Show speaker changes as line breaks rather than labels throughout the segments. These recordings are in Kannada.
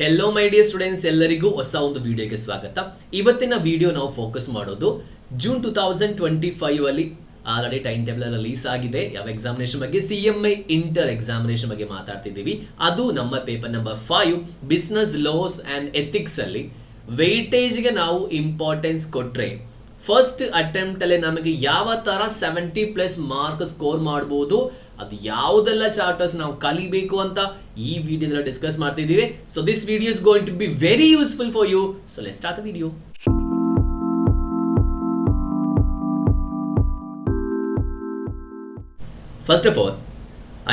ಹೆಲೋ ಮೈ ಡಿಯರ್ ಸ್ಟೂಡೆಂಟ್ಸ್, ಎಲ್ಲರಿಗೂ ಹೊಸ ಒಂದು ವಿಡಿಯೋಗೆ ಸ್ವಾಗತ. ಇವತ್ತಿನ ವಿಡಿಯೋ ನಾವು ಫೋಕಸ್ ಮಾಡೋದು ಜೂನ್ 2025 ಅಲ್ಲಿ ಆಲ್ರೆಡಿ ಟೈಮ್ ಟೇಬಲ್ ರಿಲೀಸ್ ಆಗಿದೆ. ಯಾವ ಎಕ್ಸಾಮಿನೇಷನ್ ಬಗ್ಗೆ? CMI ಇಂಟರ್ ಎಕ್ಸಾಮಿನೇಷನ್ ಬಗ್ಗೆ ಮಾತಾಡ್ತಿದ್ದೀವಿ. ಅದು ನಮ್ಮ paper number 5 business loss and ethics ಅಲ್ಲಿ ವೆಯ್ಟೇಜ್ಗೆ ನಾವು ಇಂಪಾರ್ಟೆನ್ಸ್ ಕೊಟ್ಟರೆ ಫಸ್ಟ್ ಅಟೆಂಪ್ಟಲ್ಲಿ ನಮಗೆ ಯಾವ ಥರ 70+ ಮಾರ್ಕ್ ಸ್ಕೋರ್ ಮಾಡ್ಬೋದು, ಅದು ಯಾವುದೆಲ್ಲ ಚಾಪ್ಟರ್ಸ್ ನಾವು ಕಲಿಬೇಕು ಅಂತ ಈ ವಿಡಿಯೋದಲ್ಲಿ ಡಿಸ್ಕಸ್ ಮಾಡ್ತಿದ್ದೀವಿ. So this video is going to be very useful for you. So let's start the video. First of all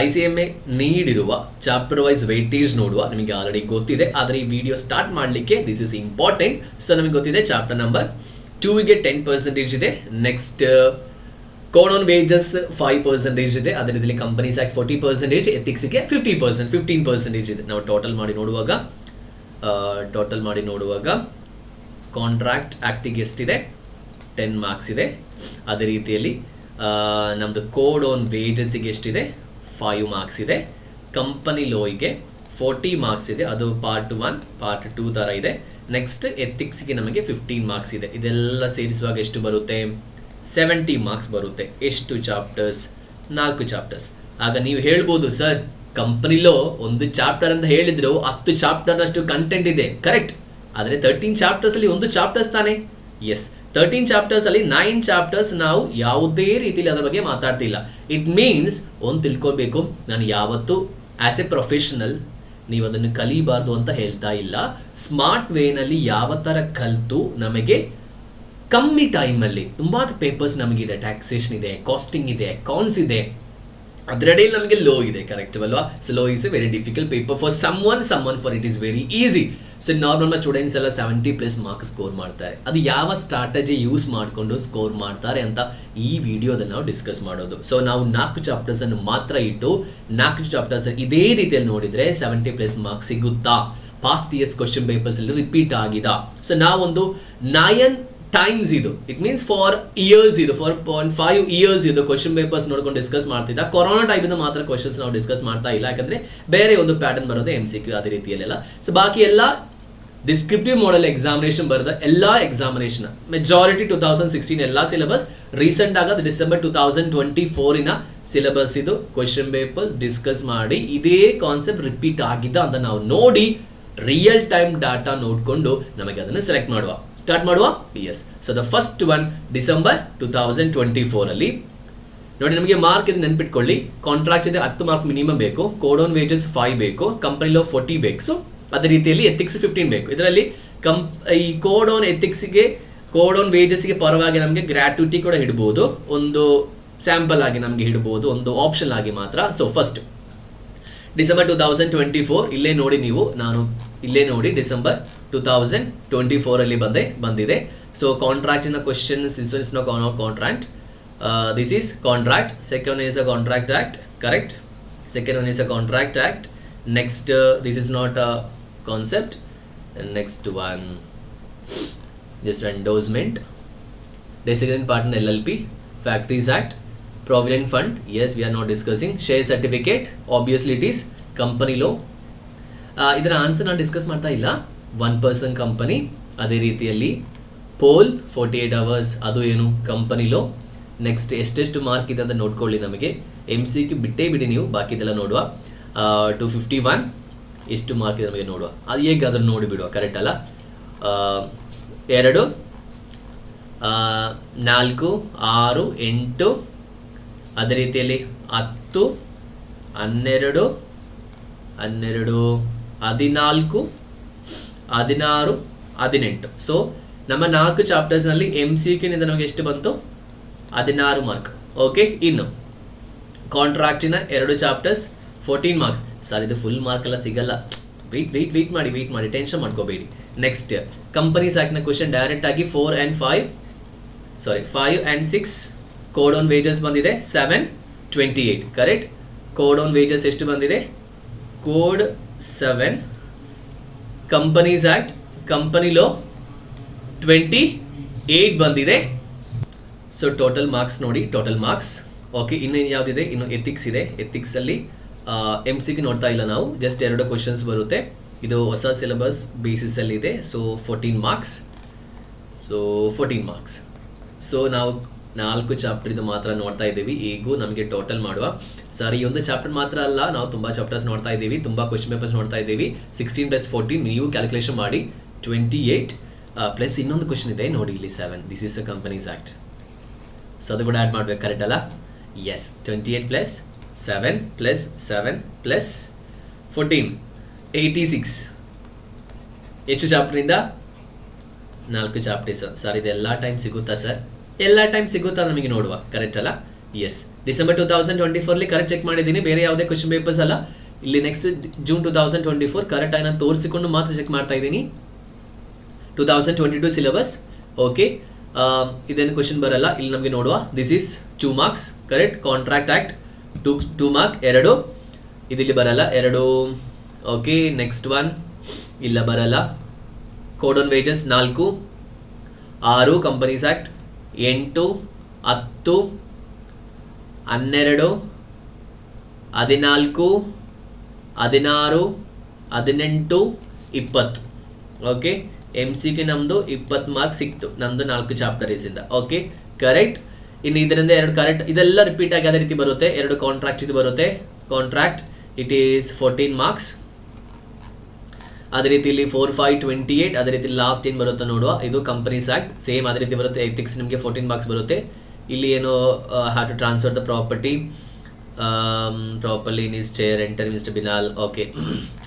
ICMA ನೀಡಿರುವ ಚಾಪ್ಟರ್ ವೈಸ್ ವೆಯ್ಟೇಜ್ ನೋಡುವ. ನಿಮಗೆ ಆಲ್ರೆಡಿ ಗೊತ್ತಿದೆ, ಆದರೆ ಈ ವಿಡಿಯೋ ಸ್ಟಾರ್ಟ್ ಮಾಡಲಿಕ್ಕೆ ದಿಸ್ ಇಸ್ ಇಂಪಾರ್ಟೆಂಟ್. ಸೊ ನಮಗೆ ಗೊತ್ತಿದೆ ಚಾಪ್ಟರ್ ನಂಬರ್ 2ಗೆ 10% ಇದೆ. ನೆಕ್ಸ್ಟ್ ಕೋಡ್ ಆನ್ ವೇಜಸ್ 5% ಇದೆ. ಅದೇ ರೀತಿಯಲ್ಲಿ ಕಂಪನೀಸ್ ಆ್ಯಕ್ಟ್ 40%, ಎಥಿಕ್ಸ್ಗೆ 15% ಇದೆ. ನಾವು ಟೋಟಲ್ ಮಾಡಿ ನೋಡುವಾಗ ಕಾಂಟ್ರಾಕ್ಟ್ ಆ್ಯಕ್ಟಿಗೆ ಎಷ್ಟಿದೆ? 10 ಮಾರ್ಕ್ಸ್ ಇದೆ. ಅದೇ ರೀತಿಯಲ್ಲಿ ನಮ್ಮದು ಕೋಡ್ ಆನ್ ವೇಜಸ್ಸಿಗೆ ಎಷ್ಟಿದೆ? 5 ಮಾರ್ಕ್ಸ್ ಇದೆ. ಕಂಪನಿ ಲೋಯಿಗೆ 40 ಮಾರ್ಕ್ಸ್ ಇದೆ. ಅದು ಪಾರ್ಟ್ 1 ಪಾರ್ಟ್ 2 ಥರ ಇದೆ. ನೆಕ್ಸ್ಟ್ ಎಥಿಕ್ಸ್ಗೆ ನಮಗೆ 15 ಮಾರ್ಕ್ಸ್ ಇದೆ. ಇದೆಲ್ಲ ಸೇರಿಸುವಾಗ ಎಷ್ಟು ಬರುತ್ತೆ? 70 ಮಾರ್ಕ್ಸ್ ಬರುತ್ತೆ. ಎಷ್ಟು ಚಾಪ್ಟರ್ಸ್? 4 ಚಾಪ್ಟರ್ಸ್. ಆಗ ನೀವು ಹೇಳ್ಬೋದು, ಸರ್ ಕಂಪನಿಲೋ ಒಂದು ಚಾಪ್ಟರ್ ಅಂತ ಹೇಳಿದ್ರು 10 ಚಾಪ್ಟರ್ನಷ್ಟು ಕಂಟೆಂಟ್ ಇದೆ. ಕರೆಕ್ಟ್. ಆದರೆ 13 ಚಾಪ್ಟರ್ಸಲ್ಲಿ ಒಂದು ಚಾಪ್ಟರ್ಸ್ ತಾನೆ? ಎಸ್, 13 ಚಾಪ್ಟರ್ಸಲ್ಲಿ 9 ಚಾಪ್ಟರ್ಸ್ ನಾವು ಯಾವುದೇ ರೀತಿಯಲ್ಲಿ ಅದರ ಬಗ್ಗೆ ಮಾತಾಡ್ತಿಲ್ಲ. ಇಟ್ ಮೀನ್ಸ್ ಒಂದು ತಿಳ್ಕೊಳ್ಬೇಕು, ನಾನು ಯಾವತ್ತೂ ಆ್ಯಸ್ ಎ ಪ್ರೊಫೆಷನಲ್ ನೀವು ಅದನ್ನು ಕಲಿಬಾರ್ದು ಅಂತ ಹೇಳ್ತಾ ಇಲ್ಲ. ಸ್ಮಾರ್ಟ್ ವೇನಲ್ಲಿ ಯಾವ ಥರ ಕಲಿತು ನಮಗೆ ಕಮ್ಮಿ ಟೈಮಲ್ಲಿ ತುಂಬ ಪೇಪರ್ಸ್ ನಮಗಿದೆ, ಟ್ಯಾಕ್ಸೇಷನ್ ಇದೆ, ಕಾಸ್ಟಿಂಗ್ ಇದೆ, ಅಕೌಂಟ್ಸ್ ಇದೆ, ಅದರಡೆಯಲ್ಲಿ ನಮಗೆ ಲೋ ಇದೆ. ಕರೆಕ್ಟ್ ಅಲ್ವಾ? So low is a very difficult paper for someone for it is very easy. So normal students ಎಲ್ಲ 70+ ಮಾರ್ಕ್ಸ್ ಸ್ಕೋರ್ ಮಾಡ್ತಾರೆ. ಅದು ಯಾವ ಸ್ಟ್ರಾಟಜಿ ಯೂಸ್ ಮಾಡಿಕೊಂಡು ಸ್ಕೋರ್ ಮಾಡ್ತಾರೆ ಅಂತ ಈ ವಿಡಿಯೋದಲ್ಲಿ ನಾವು ಡಿಸ್ಕಸ್ ಮಾಡೋದು. ಸೊ ನಾವು 4 ಚಾಪ್ಟರ್ಸನ್ನು ಮಾತ್ರ ಇಟ್ಟು 4 ಚಾಪ್ಟರ್ಸ್ ಇದೇ ರೀತಿಯಲ್ಲಿ ನೋಡಿದರೆ 70+ ಮಾರ್ಕ್ಸ್ ಸಿಗುತ್ತಾ? ಪಾಸ್ಟ್ ಇಯರ್ಸ್ ಕ್ವಶನ್ ಪೇಪರ್ಸಲ್ಲಿ ರಿಪೀಟ್ ಆಗಿದಾ? ಸೊ ನಾವೊಂದು 9 ಟೈಮ್ಸ್ ಇದು, ಇಟ್ ಮೀನ್ಸ್ ಫಾರ್ ಇಯರ್ಸ್ ಇದು 4.5 ಇಯರ್ಸ್ ಇದು ಕ್ವಶನ್ ಪೇಪರ್ಸ್ ನೋಡ್ಕೊಂಡು ಡಿಸ್ಕಸ್ ಮಾಡ್ತಿದ್ದ. ಕೊರೋನಾ ಟೈಮಿಂದ ಮಾತ್ರ ಕ್ವಶನ್ಸ್ ನಾವು ಡಿಸ್ಕಸ್ ಮಾಡ್ತಾ ಇಲ್ಲ, ಯಾಕಂದರೆ ಬೇರೆ ಒಂದು ಪ್ಯಾಟರ್ನ್ ಬರೋದು MCQ ಅದೇ ರೀತಿಯಲ್ಲೆಲ್ಲ. ಸೊ ಬಾಕಿ ಎಲ್ಲ ಡಿಸ್ಕ್ರಿಪ್ಟಿವ್ ಮಾಡೆಲ್ ಎಕ್ಸಾಮಿನೇಷನ್ ಬರೆದ ಎಲ್ಲ ಎಕ್ಸಾಮಿನೇಷನ್ ಮೆಜಾರಿಟಿ 2016 ಎಲ್ಲ ಸಿಲೆಬಸ್ ರೀಸೆಂಟ್ ಆಗೋದು ಡಿಸೆಂಬರ್ 2024 ಸಿಲೆಬಸ್ ಇದು ಕ್ವಶನ್ ಪೇಪರ್ಸ್ ಡಿಸ್ಕಸ್ ಮಾಡಿ ಇದೇ ಕಾನ್ಸೆಪ್ಟ್ ರಿಪೀಟ್ ಆಗಿದ್ದ ಅಂತ ನಾವು ನೋಡಿ ರಿಯಲ್ ಟೈಮ್ ಡಾಟಾ ನೋಡಿಕೊಂಡು ನಮಗೆ ಅದನ್ನು ಸೆಲೆಕ್ಟ್ ಸ್ಟಾರ್ಟ್ ಮಾಡುವ. Yes, so the first one December 2024 ಅಲ್ಲಿ ನೋಡಿ, ನಮಗೆ ಮಾರ್ಕ್ ಇದು ನೆನ್ಪಿಟ್ಕೊಳ್ಳಿ. ಕಾಂಟ್ರಾಕ್ಟ್ ಇದೆ 10 ಮಾರ್ಕ್ ಮಿನಿಮಮ್ ಬೇಕು, ಕೋಡ್ ಆನ್ ವೇಜಸ್ 5 ಬೇಕು, ಕಂಪನಿ ಲೋ 40 ಬೇಕು. ಸೊ ಅದೇ ರೀತಿಯಲ್ಲಿ ಎಥಿಕ್ಸ್ 15 ಬೇಕು. ಇದರಲ್ಲಿ ಈ ಕೋಡ್ ಆನ್ ಎಥಿಕ್ಸ್ಗೆ ಕೋಡ್ ಆನ್ ವೇಜಸ್ಗೆ ಪರವಾಗಿ ನಮಗೆ ಗ್ರ್ಯಾಟ್ಯುಟಿ ಕೂಡ ಇಡ್ಬೋದು, ಒಂದು ಸ್ಯಾಂಪಲ್ ಆಗಿ ನಮಗೆ ಇಡ್ಬೋದು, ಒಂದು ಆಪ್ಷನ್ ಆಗಿ ಮಾತ್ರ. ಸೊ ಫಸ್ಟ್ ಡಿಸೆಂಬರ್ 2024 ಇಲ್ಲೇ ನೋಡಿ ನೀವು, ನಾನು ಇಲ್ಲೇ ನೋಡಿ ಡಿಸೆಂಬರ್ 2024 ಅಲ್ಲಿ ಬಂದಿದೆ. ಸೊ ಕಾಂಟ್ರಾಕ್ಟಿನ questions, this one is no contract, this is contract. Second one is a contract act. Correct. Second one is a contract act. Next this is not a concept. And next one just endorsement, designated partner LLP, Factories Act, Provident Fund. Yes, we are not discussing share certificate. Obviously it is company law. ಇದರ ಆನ್ಸರ್ ನಾನು ಡಿಸ್ಕಸ್ ಮಾಡ್ತಾ ಇಲ್ಲ. 1 person ಕಂಪನಿ. ಅದೇ ರೀತಿಯಲ್ಲಿ ಪೋಲ್ 48 hours, ಅದು ಏನು? Company low. ನೆಕ್ಸ್ಟ್ ಎಷ್ಟೆಷ್ಟು ಮಾರ್ಕ್ ಇದೆ ಅಂತ ನೋಡ್ಕೊಳ್ಳಿ. ನಮಗೆ MCQ ಬಿಟ್ಟೇ ಬಿಡಿ ನೀವು, ಬಾಕಿದೆಲ್ಲ ನೋಡುವ. 251 ಎಷ್ಟು ಮಾರ್ಕ್ ಇದೆ ನಮಗೆ ನೋಡುವ. ಅದು ಹೇಗೆ ಅದನ್ನು ನೋಡಿಬಿಡುವ. ಕರೆಕ್ಟ್ ಅಲ್ಲ? 2 4 6 8, ಅದೇ ರೀತಿಯಲ್ಲಿ 10 12 12 14 16 18. ಸೊ ನಮ್ಮ 4 ಚಾಪ್ಟರ್ಸ್ನಲ್ಲಿ MCQನಿಂದ ನಮಗೆ ಎಷ್ಟು ಬಂತು? 16 ಮಾರ್ಕ್. ಓಕೆ. ಇನ್ನು ಕಾಂಟ್ರಾಕ್ಟಿನ 2 ಚಾಪ್ಟರ್ಸ್ 14 ಮಾರ್ಕ್ಸ್. ಸರ್ ಇದು ಫುಲ್ ಮಾರ್ಕ್ ಎಲ್ಲ ಸಿಗಲ್ಲ, ವೆಯ್ಟ್ ಮಾಡಿ, ಟೆನ್ಷನ್ ಮಾಡ್ಕೋಬೇಡಿ. ನೆಕ್ಸ್ಟ್ ಕಂಪನೀಸ್ ಆ್ಯಕ್ಟ್ನ ಕ್ವಶನ್ ಡೈರೆಕ್ಟ್ ಆಗಿ 4 and 5 and 6 code on wages ಬಂದಿದೆ 728. ಕರೆಕ್ಟ್. ಕೋಡ್ ಆನ್ ವೇಜಸ್ ಎಷ್ಟು ಬಂದಿದೆ? Code 7. Companies act, company low 28 ಬಂದಿದೆ. ಸೊ ಟೋಟಲ್ ಮಾರ್ಕ್ಸ್ ನೋಡಿ, ಟೋಟಲ್ ಮಾರ್ಕ್ಸ್. ಓಕೆ. ಇನ್ನು ಯಾವುದಿದೆ? ಇನ್ನು ಎಥಿಕ್ಸ್ ಇದೆ. ಎಥಿಕ್ಸಲ್ಲಿ MCQ ನೋಡ್ತಾ ಇಲ್ಲ ನಾವು, ಜಸ್ಟ್ 2 ಕ್ವಶನ್ಸ್ ಬರುತ್ತೆ. ಇದು ಹೊಸ ಸಿಲೆಬಸ್ ಬೇಸಿಸಲ್ಲಿ ಇದೆ. So 14 marks. So 14 marks. So ನಾವು 4 ಚಾಪ್ಟರ್ ಮಾತ್ರ ನೋಡ್ತಾ ಇದ್ದೀವಿ. ಈಗೂ ನಮಗೆ ಟೋಟಲ್ ಮಾಡುವ ಸರ್ ಈ ಒಂದು ಚಾಪ್ಟರ್ ಮಾತ್ರ ಅಲ್ಲ, ನಾವು ತುಂಬ ಚಾಪ್ಟರ್ಸ್ ನೋಡ್ತಾ ಇದ್ದೀವಿ, ತುಂಬ ಕ್ವಶನ್ ಪೇಪರ್ಸ್ ನೋಡ್ತಾ ಇದ್ದೀವಿ. 16 + 14 ನೀವು ಕ್ಯಾಲ್ಕುಲೇಷನ್ ಮಾಡಿ 28 ಪ್ಲಸ್ ಇನ್ನೊಂದು ಕ್ವಶನ್ ಇದೆ ನೋಡಿ ಇಲ್ಲಿ 7. This is a companies act. So ಅದು ಕೂಡ ಆ್ಯಡ್ ಮಾಡಬೇಕು, ಕರೆಕ್ಟ್ ಅಲ್ಲ? ಎಸ್. 28 + 7 + 7 + 14 86. ಎಷ್ಟು ಚಾಪ್ಟ್ರಿಂದ? 4 ಚಾಪ್ಟರ್ಸ್. ಸರ್ ಇದೆಲ್ಲ ಟೈಮ್ ಸಿಗುತ್ತಾ ಸರ್? ಎಲ್ಲ ಟೈಮ್ ಸಿಗುತ್ತಾ ನಮಗೆ ನೋಡುವ, ಕರೆಕ್ಟ್ ಅಲ್ಲ? ಎಸ್. ಡಿಸೆಂಬರ್ 2024 ಕರೆಕ್ಟ್ ಚೆಕ್ ಮಾಡಿದ್ದೀನಿ, ಬೇರೆ ಯಾವುದೇ ಕ್ವಶನ್ ಪೇಪರ್ಸ್ ಅಲ್ಲ. ಇಲ್ಲಿ ನೆಕ್ಸ್ಟ್ ಜೂನ್ 2024 ಕರೆಕ್ಟಾಗಿ ನಾನು ತೋರಿಸಿಕೊಂಡು ಮಾತ್ರ ಚೆಕ್ ಮಾಡ್ತಾ ಇದ್ದೀನಿ. 2022 ಸಿಲೆಬಸ್. ಓಕೆ, ಇದೇನು ಕ್ವಶನ್ ಬರಲ್ಲ ಇಲ್ಲಿ ನಮಗೆ ನೋಡುವ. This is 2 marks, correct. Contract act 2 mark 2, ಇದಿಲ್ಲಿ ಬರಲ್ಲ 2. ಓಕೆ, ನೆಕ್ಸ್ಟ್ ಒನ್ ಇಲ್ಲ ಬರಲ್ಲ. Code on wages 4, 6 companies act 8, 10, 12, 14, 16, 18, 20. Okay, MCQ ನಮ್ಮದು 20 ಮಾರ್ಕ್ಸ್ ಸಿಕ್ತು ನಮ್ಮದು 4 ಚಾಪ್ಟರ್ಸಿಂದ. Okay, correct. ಇನ್ನು ಇದರಿಂದ 2 ಕರೆಕ್ಟ್, ಇದೆಲ್ಲ ರಿಪೀಟ್ ಆಗಿ ಅದೇ ರೀತಿ ಬರುತ್ತೆ. 2 ಕಾಂಟ್ರಾಕ್ಟ್ ಇದು ಬರುತ್ತೆ. Contract it is 14 marks. ಅದೇ ರೀತಿ ಇಲ್ಲಿ 4, 5, 28. ಅದೇ ರೀತಿ ಲಾಸ್ಟ್ ಏನು ಬರುತ್ತೆ ನೋಡುವ, ಇದು ಕಂಪನೀಸ್ ಆ್ಯಕ್ಟ್ ಸೇಮ್ ಅದೇ ರೀತಿ ಬರುತ್ತೆ. ಎಥಿಕ್ಸ್ ನಿಮಗೆ 14 ಮಾರ್ಕ್ಸ್ ಬರುತ್ತೆ. ಇಲ್ಲಿ ಏನು have to transfer the property properly in is chair enter mister ಬಿನಾಲ್. Okay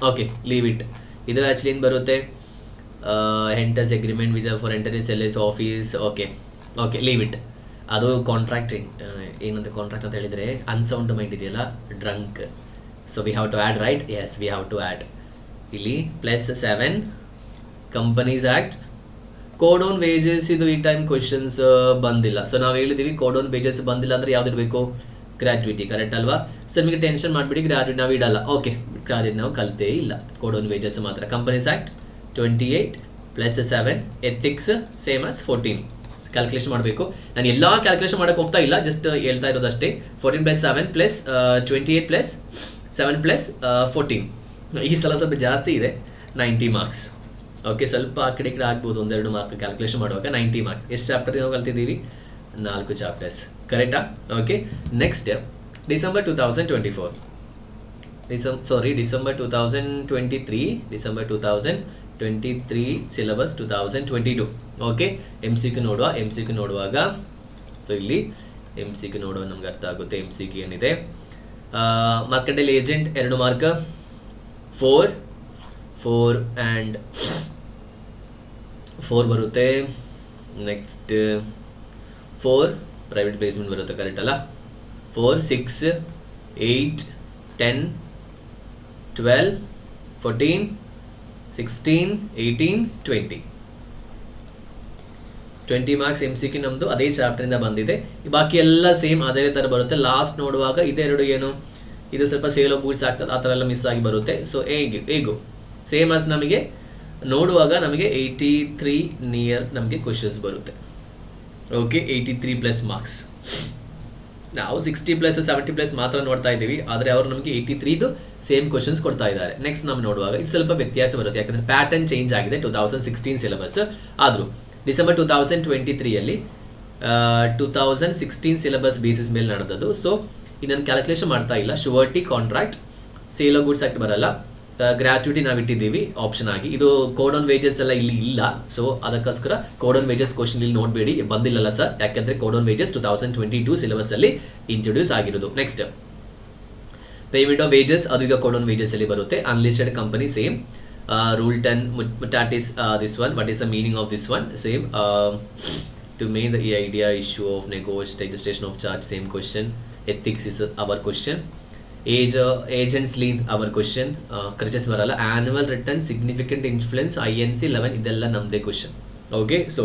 okay, leave it. ಇದು ಆ್ಯಕ್ಚುಲಿ ಏನು ಬರುತ್ತೆ, enters agreement with for enter is L S office. Okay okay, leave it. ಅದು ಕಾಂಟ್ರಾಕ್ಟಿಂಗ್ ಏನಂತ ಕಾಂಟ್ರಾಕ್ಟ್ ಅಂತ ಹೇಳಿದರೆ ಅನ್ಸೌಂಡ್ ಮೈಂಡ್ ಇದೆಯಲ್ಲ, drunk. So we have to add, right? Yes, we have to add. ಇಲ್ಲಿ +7 companies act. Code on wages ಇದು ಈ ಟೈಮ್ ಕ್ವಶನ್ಸ್ ಬಂದಿಲ್ಲ. ಸೊ ನಾವು ಹೇಳಿದ್ದೀವಿ ಕೋಡ್ ಆನ್ ವೇಜಸ್ ಬಂದಿಲ್ಲ ಅಂದರೆ ಯಾವ್ದು ಇಡಬೇಕು? ಗ್ರ್ಯಾಟ್ಯುಟಿ, ಕರೆಕ್ಟ್ ಅಲ್ವಾ? ಸೊ ನಿಮಗೆ ಟೆನ್ಷನ್ ಮಾಡಿಬಿಡಿ, ಗ್ರ್ಯಾಟ್ಯುಟಿ ನಾವು ಇಡಲ್ಲ. ಓಕೆ, ಗ್ರ್ಯಾಟ್ಯುಟಿ ನಾವು ಕಲಿತೇ ಇಲ್ಲ, ಕೋಡ್ ಆನ್ ವೇಜಸ್ ಮಾತ್ರ. Companies act 28 + 7, ethics same as 14. Calculation ಮಾಡಬೇಕು. ನಾನು ಎಲ್ಲ ಕ್ಯಾಲ್ಕುಲೇಷನ್ ಮಾಡೋಕ್ಕೆ ಹೋಗ್ತಾ ಇಲ್ಲ, ಜಸ್ಟ್ ಹೇಳ್ತಾ ಇರೋದಷ್ಟೇ. 14 + 7 + 28 + 7 + 14. ಈ ಸಲ ಸ್ವಲ್ಪ ಜಾಸ್ತಿ ಇದೆ, 90 ಮಾರ್ಕ್ಸ್. ಓಕೆ, ಸ್ವಲ್ಪ ಆ ಕಡೆ ಈ ಕಡೆ ಆಗ್ಬೋದು, 1-2 ಮಾರ್ಕ್ ಕ್ಯಾಲ್ಕುಲೇಷನ್ ಮಾಡುವಾಗ. 90 ಮಾರ್ಕ್ಸ್. ಎಷ್ಟು ಚಾಪ್ಟರ್ ನಾವು ಕಲ್ತಿದ್ದೀವಿ? 4 ಚಾಪ್ಟರ್ಸ್, ಕರೆಕ್ಟಾ? Okay, next December 2024. December 2023 syllabus 2022. Okay, MCQ ನೋಡುವ. MCQ ನೋಡುವಾಗ ಸೊ ಇಲ್ಲಿ MCQ ನೋಡುವ ನಮ್ಗೆ ಅರ್ಥ ಆಗುತ್ತೆ. MCQ ಏನಿದೆ, ಮಾರ್ಕೆಟಲ್ಲಿ ಏಜೆಂಟ್ 2 ಮಾರ್ಕ್, 4 ಆ್ಯಂಡ್ 4 ಬರುತ್ತೆ. ನೆಕ್ಸ್ಟ್ 4 ಪ್ರೈವೇಟ್ ಪ್ಲೇಸ್ಮೆಂಟ್ ಬರುತ್ತೆ, ಕರೆಕ್ಟ್ ಅಲ್ಲ? 4, 6, 8, 10, 12, 14, 16, 18, 20 ಮಾರ್ಕ್ಸ್ MCQ ನಮ್ಮದು ಅದೇ ಚಾಪ್ಟರಿಂದ ಬಂದಿದೆ. ಬಾಕಿ ಎಲ್ಲ ಸೇಮ್ ಅದೇ ಥರ ಬರುತ್ತೆ. ಲಾಸ್ಟ್ ನೋಡುವಾಗ ಇದೆರಡು ಏನು, ಇದು ಸ್ವಲ್ಪ ಸೇಲ್ ಆಫ್ ಗೂಡ್ಸ್ ಆಗ್ತದೆ, ಆ ಥರ ಎಲ್ಲ ಮಿಸ್ ಆಗಿ ಬರುತ್ತೆ. ಸೊ ಹೇಗೂ ಸೇಮ್ ಆಸ್ ನಮಗೆ ನೋಡುವಾಗ ನಮಗೆ 83 ನಿಯರ್ ನಮಗೆ ಕ್ವಶನ್ಸ್ ಬರುತ್ತೆ. Okay, 83+ marks. ನಾವು 60+ 70+ ಮಾತ್ರ ನೋಡ್ತಾ ಇದ್ದೀವಿ, ಆದರೆ ಅವರು ನಮಗೆ 83ದು ಸೇಮ್ ಕ್ವಶನ್ಸ್ ಕೊಡ್ತಾ ಇದ್ದಾರೆ. ನೆಕ್ಸ್ಟ್ ನಾವು ನೋಡುವಾಗ ಇದು ಸ್ವಲ್ಪ ವ್ಯತ್ಯಾಸ ಬರುತ್ತೆ, ಯಾಕಂದರೆ ಪ್ಯಾಟರ್ನ್ ಚೇಂಜ್ ಆಗಿದೆ. 2016 ಸಿಲೆಬಸ್ ಆದರೂ ಡಿಸೆಂಬರ್ 2023ಯಲ್ಲಿ 2016 ಸಿಲೆಬಸ್ ಬೇಸಿಸ್ ಮೇಲೆ ನಡೆದದ್ದು. ಸೊ ಇನ್ನೊಂದು ಕ್ಯಾಲ್ಕುಲೇಷನ್ ಮಾಡ್ತಾ ಇಲ್ಲ. Surety, contract, sale of goods act ಬರಲ್ಲ. ಗ್ರ್ಯಾಟ್ಯುಟಿ ನಾವು ಇಟ್ಟಿದ್ದೀವಿ ಆಪ್ಷನ್ ಆಗಿ. ಇದು ಕೋಡ್ ಆನ್ ವೇಜಸ್ ಎಲ್ಲ ಇಲ್ಲಿ ಇಲ್ಲ. ಸೊ ಅದಕ್ಕೋಸ್ಕರ ಕೋಡ್ ಆನ್ ವೇಜಸ್ ಕ್ವಶನ್ ಇಲ್ಲಿ ನೋಡಬೇಡಿ, ಬಂದಿಲ್ಲಲ್ಲ ಸರ್, ಯಾಕೆಂದರೆ ಕೋಡ್ ಆನ್ ವೇಜಸ್ 2022 ಸಿಲೆಬಸ್ಸಲ್ಲಿ ಇಂಟ್ರೊಡ್ಯೂಸ್ ಆಗಿರೋದು. ನೆಕ್ಸ್ಟ್ ಪೇಮೆಂಟ್ ಆಫ್ ವೇಜಸ್, ಅದು ಈಗ ಕೋಡ್ ಆನ್ ವೇಜಸ್ಸಲ್ಲಿ ಬರುತ್ತೆ. Unlisted company same. Rule 10 mutatis, this one, what is the meaning of this one? Same. To make the idea issue of negotiation, registration of charge, same question. Ethics is our question. Agents lien our question. Crutches varala. Annual return significant influence INC 11 ಇದೆಲ್ಲ ನಮ್ಮದೇ ಕ್ವಶನ್. ಓಕೆ, ಸೊ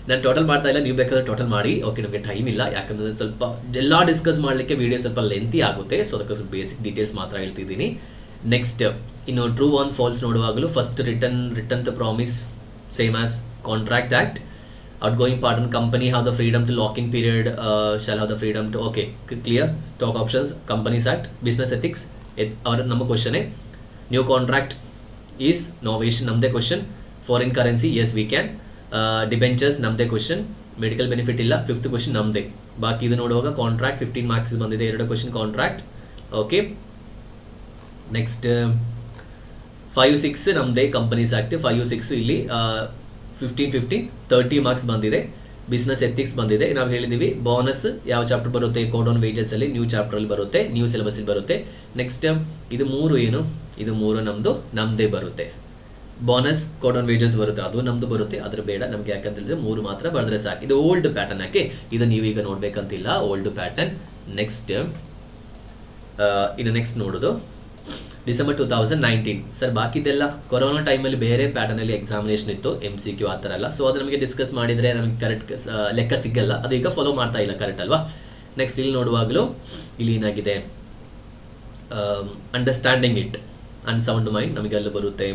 ನಾನು ಟೋಟಲ್ ಮಾಡ್ತಾ ಇಲ್ಲ, ನೀವು ಬೇಕಾದ್ರೆ ಟೋಟಲ್ ಮಾಡಿ. ಓಕೆ, ನಮಗೆ ಟೈಮ್ ಇಲ್ಲ, ಯಾಕಂದರೆ ಸ್ವಲ್ಪ ಎಲ್ಲ ಡಿಸ್ಕಸ್ ಮಾಡಲಿಕ್ಕೆ ವಿಡಿಯೋ ಸ್ವಲ್ಪ ಲೆಂತಿ ಆಗುತ್ತೆ. ಸೊ ಅದಕ್ಕೆ ಸ್ವಲ್ಪ ಬೇಸಿಕ್ ಡೀಟೇಲ್ಸ್ ಮಾತ್ರ ಹೇಳ್ತಿದ್ದೀನಿ. ನೆಕ್ಸ್ಟ್ ಇನ್ನು ಟ್ರೂ ಆನ್ ಫಾಲ್ಸ್ ನೋಡುವಾಗಲೂ first return the promise same as contract act. outgoing partner company have the freedom to lock in period, shall have the freedom to, okay, clear. Stock options, companies act, business ethics, our ನಮ್ಮ question. New contract is novation ನಮ್ಮದೇ question. Foreign currency yes we can. Debentures ನಮ್ಮದೇ ಕ್ವಶನ್. ಮೆಡಿಕಲ್ ಬೆನಿಫಿಟ್ ಇಲ್ಲ. 5th ಕ್ವಶನ್ ನಮ್ಮದೇ. ಬಾಕಿ ಇದು ನೋಡುವಾಗ ಕಾಂಟ್ರಾಕ್ಟ್ 15 ಮಾರ್ಕ್ಸ್ ಬಂದಿದೆ, 2 ಕ್ವಶನ್ ಕಾಂಟ್ರಾಕ್ಟ್. ಓಕೆ, ನೆಕ್ಸ್ಟ್ 5, 6 ನಮ್ಮದೇ ಕಂಪನೀಸ್ ಆ್ಯಕ್ಟ್. 5, 6 ಇಲ್ಲಿ 15, 30 ಮಾರ್ಕ್ಸ್ ಬಂದಿದೆ. ಬಿಸ್ನೆಸ್ ಎಥಿಕ್ಸ್ ಬಂದಿದೆ. ನಾವು ಹೇಳಿದ್ದೀವಿ ಬೋನಸ್ ಯಾವ ಚಾಪ್ಟರ್ ಬರುತ್ತೆ, ಕೋಡ್ ಆನ್ ವೇಜಸ್ ಅಲ್ಲಿ ನ್ಯೂ ಚಾಪ್ಟ್ರಲ್ಲಿ ಬರುತ್ತೆ, ನ್ಯೂ ಸಿಲೆಬಸ್ಸಲ್ಲಿ ಬರುತ್ತೆ. ನೆಕ್ಸ್ಟ್ ಇದು 3 ಏನು, ಇದು 3 ನಮ್ಮದೇ ಬರುತ್ತೆ. ಬೋನಸ್ ಕೋಡ್ ಆನ್ ವೇಜಸ್ ಬರುತ್ತೆ, ಅದು ನಮ್ಮದು ಬರುತ್ತೆ. ಅದ್ರ ಬೇಡ ನಮಗೆ, ಯಾಕಂತ ಹೇಳಿದ್ರೆ 3 ಮಾತ್ರ ಬರೆದ್ರೆ ಸಾಕು. ಇದು ಓಲ್ಡ್ ಪ್ಯಾಟರ್ನ್. ಯಾಕೆ ಇದು ನೀವೀಗ ನೋಡ್ಬೇಕಂತಿಲ್ಲ, ಓಲ್ಡ್ ಪ್ಯಾಟರ್ನ್. ನೆಕ್ಸ್ಟ್ ಇನ್ನು ನೆಕ್ಸ್ಟ್ ನೋಡೋದು ಡಿಸೆಂಬರ್ 2019. ಸರ್ ಬಾಕಿದೆಲ್ಲ ಕೊರೋನಾ ಟೈಮಲ್ಲಿ ಬೇರೆ ಪ್ಯಾಟರ್ನಲ್ಲಿ ಎಕ್ಸಾಮಿನೇಷನ್ ಇತ್ತು, MCQ ಆ ಥರ ಎಲ್ಲ. ಸೊ ಅದು ನಮಗೆ ಡಿಸ್ಕಸ್ ಮಾಡಿದರೆ ನಮಗೆ ಕರೆಕ್ಟ್ ಲೆಕ್ಕ ಸಿಗಲ್ಲ. ಅದೀಗ ಫಾಲೋ ಮಾಡ್ತಾ ಇಲ್ಲ, ಕರೆಕ್ಟ್ ಅಲ್ವಾ? ನೆಕ್ಸ್ಟ್ ಇಲ್ಲಿ ನೋಡುವಾಗಲೂ ಇಲ್ಲಿ ಏನಾಗಿದೆ, ಅಂಡರ್ಸ್ಟ್ಯಾಂಡಿಂಗ್ ಇಟ್, ಅನ್ಸೌಂಡ್ ಮೈಂಡ್ ನಮಗೆ ಅಲ್ಲಿ ಬರುತ್ತೆ.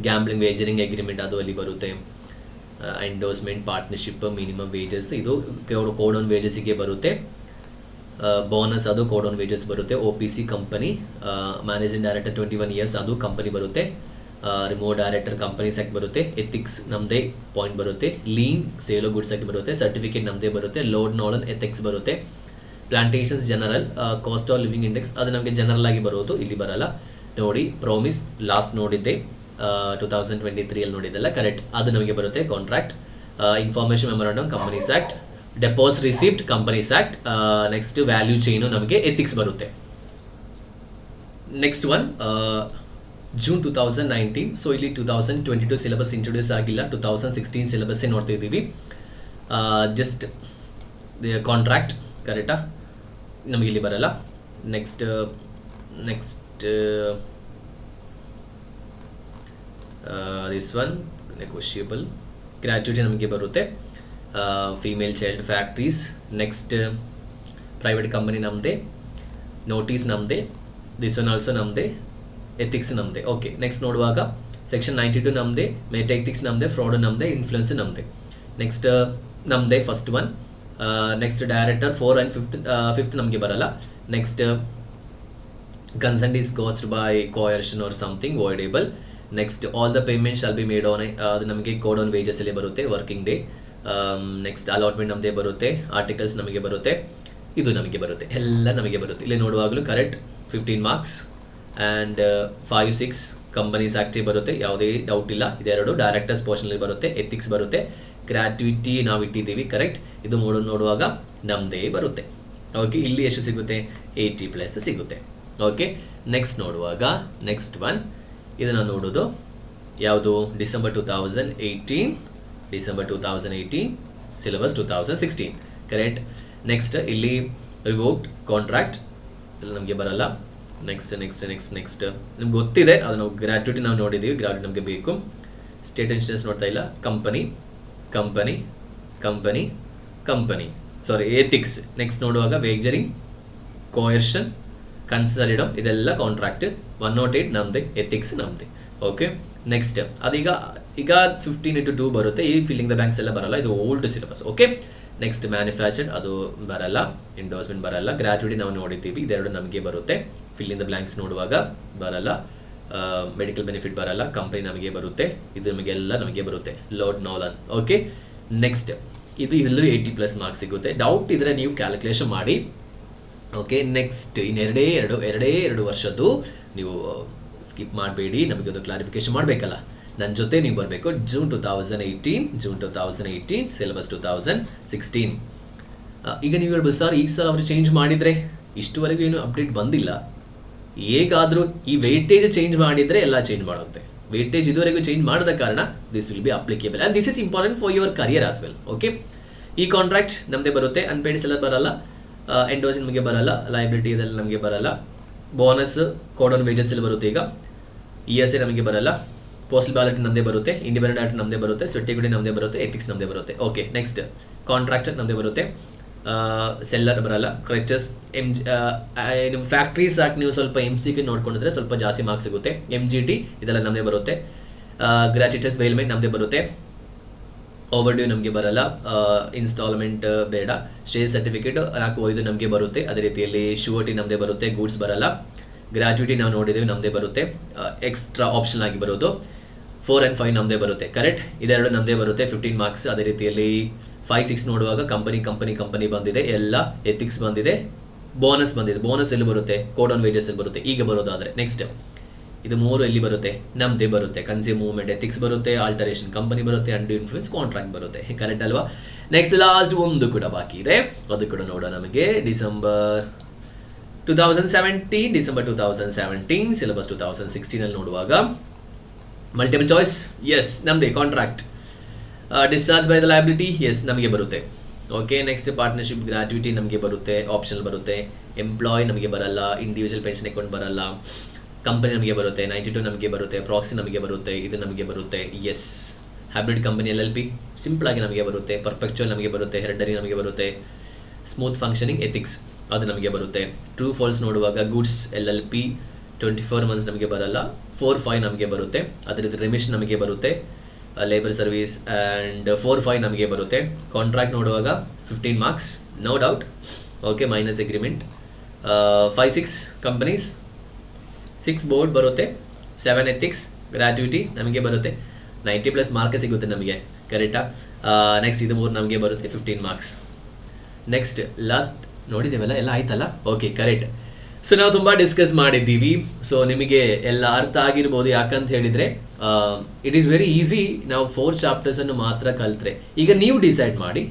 ಗ್ಯಾಂಬ್ಲಿಂಗ್ ವೇಜರಿಂಗ್ ಅಗ್ರಿಮೆಂಟ್ ಅದು ಅಲ್ಲಿ ಬರುತ್ತೆ. ಎಂಡೋಸ್ಮೆಂಟ್, ಪಾರ್ಟ್ನರ್ಶಿಪ್, ಮಿನಿಮಮ್ ವೇಜಸ್ ಇದು ಕೋಡ್ ಆನ್ ವೇಜಸ್ಸಿಗೆ ಬರುತ್ತೆ. ಬೋನಸ್ ಅದು ಕೋಡ್ ಆನ್ ವೇಜಸ್ ಬರುತ್ತೆ. OPC company, managing director 21 years ಅದು ಕಂಪನಿ ಬರುತ್ತೆ. ರಿಮೋಟ್ ಡೈರೆಕ್ಟರ್ ಕಂಪನೀಸ್ ಆ್ಯಕ್ಟ್ ಬರುತ್ತೆ. ಎಥಿಕ್ಸ್ ನಮ್ಮದೇ ಪಾಯಿಂಟ್ ಬರುತ್ತೆ. Lien sale of goods act ಬರುತ್ತೆ. ಸರ್ಟಿಫಿಕೇಟ್ ನಮ್ಮದೇ ಬರುತ್ತೆ. ಲೋಡ್ ನಾಳನ್ ಎಥಿಕ್ಸ್ ಬರುತ್ತೆ. Plantations general, cost of living index ಅದು ನಮಗೆ ಜನರಲ್ ಆಗಿ ಬರೋದು, ಇಲ್ಲಿ ಬರಲ್ಲ ನೋಡಿ. ಪ್ರಾಮಿಸ್ ಲಾಸ್ಟ್ ನೋಡಿದ್ದೆ 2023 ಅಲ್ಲಿ ನೋಡಿದ್ದೆಲ್ಲ ಕರೆಕ್ಟ್, ಅದು ನಮಗೆ ಬರುತ್ತೆ. Contract, information memorandum companies act, deposit receipt companies act. Next value chain ನಮಗೆ ಎಥಿಕ್ಸ್ ಬರುತ್ತೆ. Next one June 2019. ಸೊ ಇಲ್ಲಿ 2022 ಸಿಲೆಬಸ್ ಇಂಟ್ರೊಡ್ಯೂಸ್ ಆಗಿಲ್ಲ, 2016 ಸಿಲೆಬಸ್ಸೇ ನೋಡ್ತಾ ಇದ್ದೀವಿ. ಜಸ್ಟ್ ಕಾಂಟ್ರಾಕ್ಟ್ ಕರೆಕ್ಟಾ, ನಮಗೆ ಇಲ್ಲಿ ಬರಲ್ಲ. Next this one negotiable. Gratuity ನಮಗೆ ಬರುತ್ತೆ. Female child factories. Next private company ನಮ್ಮದೇ. ನೋಟಿಸ್ ನಮ್ಮದೇ. ದಿಸ್ ಒನ್ ಆಲ್ಸೋ ನಮ್ಮದೇ. ಎಥಿಕ್ಸ್ ನಮ್ಮದೇ. ಓಕೆ, ನೆಕ್ಸ್ಟ್ ನೋಡುವಾಗ ಸೆಕ್ಷನ್ 92 ನಮ್ಮದೇ. ಮೆಟಾ ಎಥಿಕ್ಸ್ ನಮ್ಮದೇ. ಫ್ರಾಡ್ ನಮ್ಮದೇ. ಇನ್ಫ್ಲುಯೆನ್ಸ್ ನಮ್ಮದೇ. ನೆಕ್ಸ್ಟ್ ನಮ್ಮದೇ first one. Next director 4 and 5th ನಮಗೆ ಬರಲ್ಲ. Next consent is caused by coercion or something voidable. Next all the payment shall be made on, ಅದು ನಮಗೆ ಕೋಡ್ ಆನ್ ವೇಜಸ್ ಅಲ್ಲಿ ಬರುತ್ತೆ, ವರ್ಕಿಂಗ್ ಡೇ. ನೆಕ್ಸ್ಟ್ ಅಲಾಟ್ಮೆಂಟ್ ನಮ್ಮದೇ ಬರುತ್ತೆ. ಆರ್ಟಿಕಲ್ಸ್ ನಮಗೆ ಬರುತ್ತೆ, ಇದು ನಮಗೆ ಬರುತ್ತೆ, ಎಲ್ಲ ನಮಗೆ ಬರುತ್ತೆ. ಇಲ್ಲಿ ನೋಡುವಾಗಲೂ correct 15 marks. And 5, 6 companies active ಬರುತ್ತೆ, ಯಾವುದೇ ಡೌಟ್ ಇಲ್ಲ. ಇದೆರಡು ಡೈರೆಕ್ಟರ್ಸ್ ಪೋರ್ಷನಲ್ಲಿ ಬರುತ್ತೆ. ಎಥಿಕ್ಸ್ ಬರುತ್ತೆ. ಗ್ರ್ಯಾಟ್ಯುಟಿ ನಾವು ಇಟ್ಟಿದ್ದೀವಿ, ಕರೆಕ್ಟ್. ಇದು ನೋಡುವಾಗ ನಮ್ಮದೇ ಬರುತ್ತೆ. ಓಕೆ, ಇಲ್ಲಿ ಎಷ್ಟು ಸಿಗುತ್ತೆ, 80+ ಸಿಗುತ್ತೆ. ಓಕೆ, ನೆಕ್ಸ್ಟ್ ನೋಡುವಾಗ ನೆಕ್ಸ್ಟ್ ಒನ್ ಇದನ್ನು ನೋಡೋದು ಯಾವುದು, ಡಿಸೆಂಬರ್ 2018 ಸಿಲೆಬಸ್ 2016 ಕರೆಕ್ಟ್. ನೆಕ್ಸ್ಟ್ ಇಲ್ಲಿ ರಿವೋಕ್ಡ್ ಕಾಂಟ್ರಾಕ್ಟ್ ಇಲ್ಲಿ ನಮಗೆ ಬರಲ್ಲ. ನೆಕ್ಸ್ಟ್ ನಿಮ್ಗೆ ಗೊತ್ತಿದೆ, ಅದು ನಾವು ಗ್ರ್ಯಾಟ್ಯುಟಿ ನಾವು ನೋಡಿದ್ದೀವಿ, ಗ್ರ್ಯಾಟ್ಯುಟಿ ನಮಗೆ ಬೇಕು. ಸ್ಟೇಟ್ ಇನ್ಶೂರೆನ್ಸ್ ನೋಡ್ತಾ ಇಲ್ಲ. ಕಂಪನಿ ಸಾರಿ ಎಥಿಕ್ಸ್. ನೆಕ್ಸ್ಟ್ ನೋಡುವಾಗ ವೇಜರಿಂಗ್, ಕೋಯರ್ಷನ್, ಕನ್ಸಲಿಡಮ್ ಇದೆಲ್ಲ ಕಾಂಟ್ರಾಕ್ಟ್. 108 ನಮ್ಮದೇ, ಎಥಿಕ್ಸ್ ನಮ್ಮದೇ. ಓಕೆ, ನೆಕ್ಸ್ಟ್ ಅದೀಗ 15/2 ಬರುತ್ತೆ. ಈ ಫಿಲ್ಲಿಂಗ್ ದ ಬ್ಯಾಂಕ್ಸ್ ಎಲ್ಲ ಬರಲ್ಲ, ಇದು old syllabus. Okay, next manufactured ಅದು ಬರಲ್ಲ, ಎಂಡೋಸ್ಮೆಂಟ್ ಬರಲ್ಲ. ಗ್ರ್ಯಾಟ್ಯುಟಿ ನಾವು ನೋಡಿದ್ದೀವಿ, ಇದೆರಡು ನಮಗೆ ಬರುತ್ತೆ. ಫಿಲ್ಲಿಂಗ್ ದ ಬ್ಲ್ಯಾಂಕ್ಸ್ ನೋಡುವಾಗ ಬರಲ್ಲ. ಮೆಡಿಕಲ್ ಬೆನಿಫಿಟ್ ಬರಲ್ಲ. ಕಂಪನಿ ನಮಗೆ ಬರುತ್ತೆ, ಇದು ನಮಗೆಲ್ಲ ನಮಗೆ ಬರುತ್ತೆ. ಲೋಡ್ ನಾಲನ್. ಓಕೆ, ನೆಕ್ಸ್ಟ್ ಇಲ್ಲೂ 80+ ಮಾರ್ಕ್ಸ್ ಸಿಗುತ್ತೆ. ಡೌಟ್ ಇದ್ದರೆ ನೀವು ಕ್ಯಾಲ್ಕುಲೇಷನ್ ಮಾಡಿ. ಓಕೆ, ನೆಕ್ಸ್ಟ್ ಎರಡೇ ಎರಡು ವರ್ಷದ್ದು ನೀವು ಸ್ಕಿಪ್ ಮಾಡಬೇಡಿ, ನಮಗೊಂದು ಕ್ಲಾರಿಫಿಕೇಶನ್ ಮಾಡಬೇಕಲ್ಲ, ನನ್ನ ಜೊತೆ ನೀವು ಬರಬೇಕು. June 2018 syllabus 2016. ಈಗ ನೀವು ಹೇಳ್ಬೋದು ಸರ್ ಈಗ ಸಲ ಅವರು ಚೇಂಜ್ ಮಾಡಿದರೆ, ಇಷ್ಟುವರೆಗೂ ಏನು ಅಪ್ಡೇಟ್ ಬಂದಿಲ್ಲ, ಹೇಗಾದರೂ ಈ ವೆಯ್ಟೇಜ್ ಚೇಂಜ್ ಮಾಡಿದರೆ ಎಲ್ಲ ಚೇಂಜ್ ಮಾಡುತ್ತೆ. ವೆಯ್ಟೇಜ್ ಇದುವರೆಗೂ ಚೇಂಜ್ ಮಾಡದ ಕಾರಣ this will be applicable and this is important for your career as well. Okay, ಈ ಕಾಂಟ್ರಾಕ್ಟ್ ನಮ್ಮದೇ ಬರುತ್ತೆ. ಅನ್ಪೇಯ್ಡ್ ಎಲ್ಲ ಬರಲ್ಲ. ಎಂಡೋಸ್ ನಮಗೆ ಬರಲ್ಲ. ಲೈಬಿಲಿಟಿ ಇದೆಲ್ಲ ನಮಗೆ ಬರಲ್ಲ. ಬೋನಸ್ ಕೋಡ್ ಆನ್ ವೇಜಸ್ ಎಲ್ಲ ಬರುತ್ತೆ. ಈಗ ESA ನಮಗೆ ಬರಲ್ಲ. ಪೋಸ್ಟಲ್ ಬ್ಯಾಲೆಟ್ ನಮ್ಮದೇ ಬರುತ್ತೆ. ಇಂಡಿಪೆಂಡೆಂಟ್ ಡೈರೆಕ್ಟರ್ ನಮ್ಮದೇ ಬರುತ್ತೆ. ಸರ್ಟಿಫಿಕೇಟ್ ನಮ್ಮದೇ ಬರುತ್ತೆ. ಎಥಿಕ್ಸ್ ನಮ್ಮದೇ ಬರುತ್ತೆ. ಓಕೆ, ನೆಕ್ಸ್ಟ್ ಕಾಂಟ್ರಾಕ್ಟರ್ ನಮ್ಮದೇ ಬರುತ್ತೆ. ಸೆಲ್ಲರ್ ಬರಲ್ಲ. ಕ್ರೆಚಸ್ ನಿಮ್ಮ ಫ್ಯಾಕ್ಟ್ರೀಸ್ ಆ್ಯಕ್ಟ್ ನೀವು ಸ್ವಲ್ಪ MCQ ನೋಡ್ಕೊಂಡಿದ್ರೆ ಸ್ವಲ್ಪ ಜಾಸ್ತಿ ಮಾರ್ಕ್ಸ್ ಸಿಗುತ್ತೆ. MGT ಇದೆಲ್ಲ ನಮ್ಮದೇ ಬರುತ್ತೆ. ಗ್ರ್ಯಾಚ್ಯುಟಸ್ ಬೇಲ್ಮೆಂಟ್ ನಮ್ಮದೇ ಬರುತ್ತೆ. ಓವರ್ಡ್ಯೂ ನಮಗೆ ಬರಲ್ಲ. ಇನ್ಸ್ಟಾಲ್ಮೆಂಟ್ ಬೇಡ. ಶೇರ್ ಸರ್ಟಿಫಿಕೇಟ್ 4 ನಮಗೆ ಬರುತ್ತೆ. ಅದೇ ರೀತಿಯಲ್ಲಿ ಶ್ಯೂರಿಟಿ ನಮ್ಮದೇ ಬರುತ್ತೆ. ಗೂಡ್ಸ್ ಬರಲ್ಲ. ಗ್ರ್ಯಾಜುಯಿಟಿ ನಾವು ನೋಡಿದ್ದೀವಿ ನಮ್ಮದೇ ಬರುತ್ತೆ, ಎಕ್ಸ್ಟ್ರಾ ಆಪ್ಷನ್ ಆಗಿ ಬರೋದು 4 and 5 ನಮ್ಮದೇ ಬರುತ್ತೆ, ಕರೆಕ್ಟ್. ಇದೆರಡು ನಮ್ಮದೇ ಬರುತ್ತೆ 15 ಮಾರ್ಕ್ಸ್. ಅದೇ ರೀತಿಯಲ್ಲಿ 5, 6 ನೋಡುವಾಗ ಕಂಪನಿ ಬಂದಿದೆ, ಎಲ್ಲ ಎಥಿಕ್ಸ್ ಬಂದಿದೆ, ಬೋನಸ್ ಬಂದಿದೆ. ಬೋನಸ್ ಎಲ್ಲಿ ಬರುತ್ತೆ? ಕೋಡ್ ಆನ್ ವೇಜಸ್ ಎಲ್ಲಿ ಬರುತ್ತೆ? ಈಗ ಬರೋದಾದರೆ ನೆಕ್ಸ್ಟ್ ಇದು 3 ಎಲ್ಲಿ ಬರುತ್ತೆ? ನಮ್ಮದೇ ಬರುತ್ತೆ. ಕನ್ಸ್ಯೂಮರ್ ಮೂವ್ಮೆಂಟ್ ಎಥಿಕ್ಸ್ ಬರುತ್ತೆ, ಆಲ್ಟರೇಷನ್ ಕಂಪನಿ ಬರುತ್ತೆ, ಅಂಡ್ ಇನ್ಫ್ಲೂಯೆನ್ಸ್ ಕಾಂಟ್ರಾಕ್ಟ್ ಬರುತ್ತೆ, ಕರೆಕ್ಟ್ ಅಲ್ವಾ? ನೆಕ್ಸ್ಟ್ ಲಾಸ್ಟ್ ಒಂದು ಕೂಡ ಬಾಕಿ ಇದೆ, ಅದು ಕೂಡ ನೋಡೋಣ. ನಮಗೆ ಡಿಸೆಂಬರ್ 2017 ಸಿಲೆಬಸ್ 2016 ಅಲ್ಲಿ ನೋಡುವಾಗ ಮಲ್ಟಿಪಲ್ ಚಾಯ್ಸ್, ಎಸ್ ನಮ್ಮದೇ. Contract, discharge by the liability, yes ನಮಗೆ ಬರುತ್ತೆ. ಓಕೆ, ನೆಕ್ಸ್ಟ್ ಪಾರ್ಟ್ನರ್ಶಿಪ್ ಗ್ರ್ಯಾಜುಯಿಟಿ ನಮಗೆ ಬರುತ್ತೆ, ಆಪ್ಷನಲ್ ಬರುತ್ತೆ. ಎಂಪ್ಲಾಯ್ ನಮಗೆ ಬರಲ್ಲ, ಇಂಡಿವಿಜುವಲ್ ಪೆನ್ಷನ್ ಅಕೌಂಟ್ ಬರಲ್ಲ. ಕಂಪನಿ ನಮಗೆ ಬರುತ್ತೆ, 92 ನಮಗೆ ಬರುತ್ತೆ, ಪ್ರಾಕ್ಸಿ ನಮಗೆ ಬರುತ್ತೆ, ಇದು ನಮಗೆ ಬರುತ್ತೆ. Yes, hybrid company LLP simple ಆಗಿ ನಮಗೆ ಬರುತ್ತೆ. ಪರ್ಪೆಕ್ಚುವಲ್ ನಮಗೆ ಬರುತ್ತೆ, ಹೆರಿಡರಿ ನಮಗೆ ಬರುತ್ತೆ. ಸ್ಮೂತ್ ಫಂಕ್ಷನಿಂಗ್ ಎಥಿಕ್ಸ್ ಅದು ನಮಗೆ ಬರುತ್ತೆ. ಟ್ರೂ ಫಾಲ್ಸ್ ನೋಡುವಾಗ ಗೂಡ್ಸ್ LLP 24 ಮಂತ್ಸ್ ನಮಗೆ ಬರಲ್ಲ, 4-5 ನಮಗೆ ಬರುತ್ತೆ. ಅದರದ್ದು ರೆಮಿಷನ್ ನಮಗೆ ಬರುತ್ತೆ, ಲೇಬರ್ ಸರ್ವಿಸ್ ಆ್ಯಂಡ್ 4-5 ನಮಗೆ ಬರುತ್ತೆ. ಕಾಂಟ್ರಾಕ್ಟ್ ನೋಡುವಾಗ 15 marks no doubt. Okay, minus agreement 5-6 companies, 6 board ಬರುತ್ತೆ, 7 ಎಥಿಕ್ಸ್, ಗ್ರ್ಯಾಜುಯಿಟಿ ನಮಗೆ ಬರುತ್ತೆ. 90+ ಮಾರ್ಕ್ ಸಿಗುತ್ತೆ ನಮಗೆ, ಕರೆಕ್ಟಾ? ನೆಕ್ಸ್ಟ್ ಇದು 3 ನಮಗೆ ಬರುತ್ತೆ 15 ಮಾರ್ಕ್ಸ್. ನೆಕ್ಸ್ಟ್ ಲಾಸ್ಟ್ ನೋಡಿದ್ದೇವಲ್ಲ, ಎಲ್ಲ ಆಯ್ತಲ್ಲ? Okay, correct. ಸೊ ನಾವು ತುಂಬ ಡಿಸ್ಕಸ್ ಮಾಡಿದ್ದೀವಿ. ಸೊ ನಿಮಗೆ ಎಲ್ಲ ಅರ್ಥ ಆಗಿರ್ಬೋದು. ಯಾಕಂತ ಹೇಳಿದರೆ ಇಟ್ ಈಸ್ ವೆರಿ ಈಸಿ. ನಾವು 4 ಚಾಪ್ಟರ್ಸನ್ನು ಮಾತ್ರ ಕಲಿತ್ರೆ. ಈಗ ನೀವು ಡಿಸೈಡ್ ಮಾಡಿ.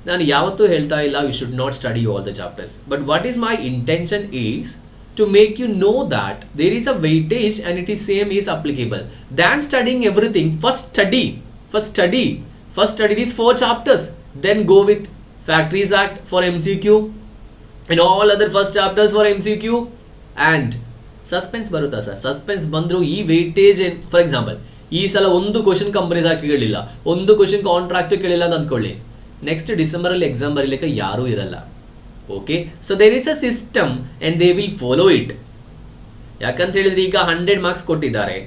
ನಾನು ಯಾವತ್ತೂ ಹೇಳ್ತಾ ಇಲ್ಲ you should not study all the chapters, but what is my intention is to make you know that there is a weightage and it is same is applicable than studying everything. First study these 4 chapters, then go with Factories Act for MCQ and all other first chapters for MCQ. and suspense ಬರುತ್ತಾ ಸರ್? ಸಸ್ಪೆನ್ಸ್ ಬಂದರೂ ಈ ವೇಟೇಜ್ ಫಾರ್ ಎಕ್ಸಾಂಪಲ್ ಈ ಸಲ ಒಂದು ಕ್ವಶನ್ ಕಂಪನೀಸ್ ಆಕ್ಟ್ ಕೇಳಿಲ್ಲ, ಒಂದು ಕ್ವಶನ್ ಕಾಂಟ್ರಾಕ್ಟ್ ಕೇಳಿಲ್ಲ ಅಂತ ಅಂದ್ಕೊಳ್ಳಿ, ನೆಕ್ಸ್ಟ್ ಡಿಸೆಂಬರಲ್ಲಿ ಎಕ್ಸಾಮ್ ಬರೀಲಿಕ್ಕೆ ಯಾರೂ ಇರಲ್ಲ. Okay, so there is a system and they will follow it. ಯಾಕಂತ ಹೇಳಿದ್ರೆ ಈಗ 100 ಮಾರ್ಕ್ಸ್ ಕೊಟ್ಟಿದ್ದಾರೆ,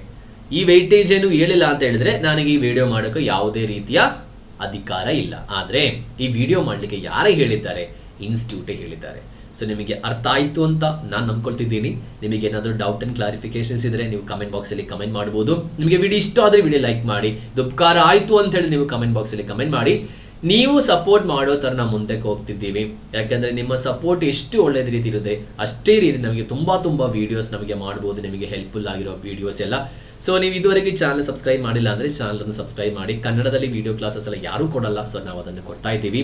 ಈ ವೆಯ್ಟೇಜ್ ಏನು ಹೇಳಿಲ್ಲ ಅಂತ ಹೇಳಿದ್ರೆ ನನಗೆ ಈ ವಿಡಿಯೋ ಮಾಡೋಕ್ಕೆ ಯಾವುದೇ ರೀತಿಯ ಅಧಿಕಾರ ಇಲ್ಲ. ಆದರೆ ಈ ವಿಡಿಯೋ ಮಾಡಲಿಕ್ಕೆ ಯಾರೇ ಹೇಳಿದ್ದಾರೆ? ಇನ್ಸ್ಟಿಟ್ಯೂಟೇ ಹೇಳಿದ್ದಾರೆ. ಸೊ ನಿಮಗೆ ಅರ್ಥ ಆಯಿತು ಅಂತ ನಾನು ನಂಬ್ಕೊಳ್ತಿದ್ದೀನಿ. ನಿಮಗೆ ಏನಾದರೂ ಡೌಟ್ ಆ್ಯಂಡ್ ಕ್ಲಾರಿಫಿಕೇಷನ್ಸ್ ಇದ್ದರೆ ನೀವು ಕಮೆಂಟ್ ಬಾಕ್ಸಲ್ಲಿ ಕಮೆಂಟ್ ಮಾಡ್ಬೋದು. ನಿಮಗೆ ವಿಡಿಯೋ ಇಷ್ಟ ಆದರೆ ವಿಡಿಯೋ ಲೈಕ್ ಮಾಡಿ, ಇದು ಉಪಕಾರ ಆಯಿತು ಅಂತ ಹೇಳಿ ನೀವು ಕಮೆಂಟ್ ಬಾಕ್ಸಲ್ಲಿ ಕಮೆಂಟ್ ಮಾಡಿ. ನೀವು ಸಪೋರ್ಟ್ ಮಾಡೋ ಥರ ನಾವು ಮುಂದಕ್ಕೆ ಹೋಗ್ತಿದ್ದೀವಿ. ಯಾಕೆಂದರೆ ನಿಮ್ಮ ಸಪೋರ್ಟ್ ಎಷ್ಟು ಒಳ್ಳೆಯ ರೀತಿ ಇರುತ್ತೆ ಅಷ್ಟೇ ರೀತಿ ನಮಗೆ ತುಂಬ ವೀಡಿಯೋಸ್ ನಮಗೆ ಮಾಡ್ಬೋದು, ನಿಮಗೆ ಹೆಲ್ಪ್ಫುಲ್ ಆಗಿರೋ ವೀಡಿಯೋಸ್ ಎಲ್ಲ. ಸೊ ನೀವು ಇದುವರೆಗೆ ಚಾನಲ್ ಸಬ್ಸ್ಕ್ರೈಬ್ ಮಾಡಿಲ್ಲ ಅಂದರೆ ಚಾನಲನ್ನು ಸಬ್ಸ್ಕ್ರೈಬ್ ಮಾಡಿ. ಕನ್ನಡದಲ್ಲಿ ವೀಡಿಯೋ ಕ್ಲಾಸಸ್ ಎಲ್ಲ ಯಾರೂ ಕೊಡಲ್ಲ, ಸೊ ನಾವು ಅದನ್ನು ಕೊಡ್ತಾ ಇದ್ದೀವಿ.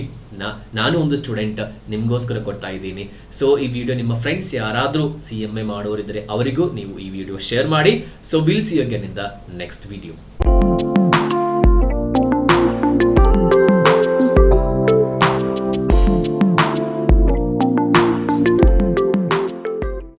ನಾನು ಒಂದು ಸ್ಟೂಡೆಂಟ್ ನಿಮಗೋಸ್ಕರ ಕೊಡ್ತಾ ಇದ್ದೀನಿ. ಸೊ ಈ ವಿಡಿಯೋ ನಿಮ್ಮ ಫ್ರೆಂಡ್ಸ್ ಯಾರಾದರೂ CMA ಮಾಡೋರಿದ್ದರೆ ಅವರಿಗೂ ನೀವು ಈ ವಿಡಿಯೋ ಶೇರ್ ಮಾಡಿ. So will see you again in the next video.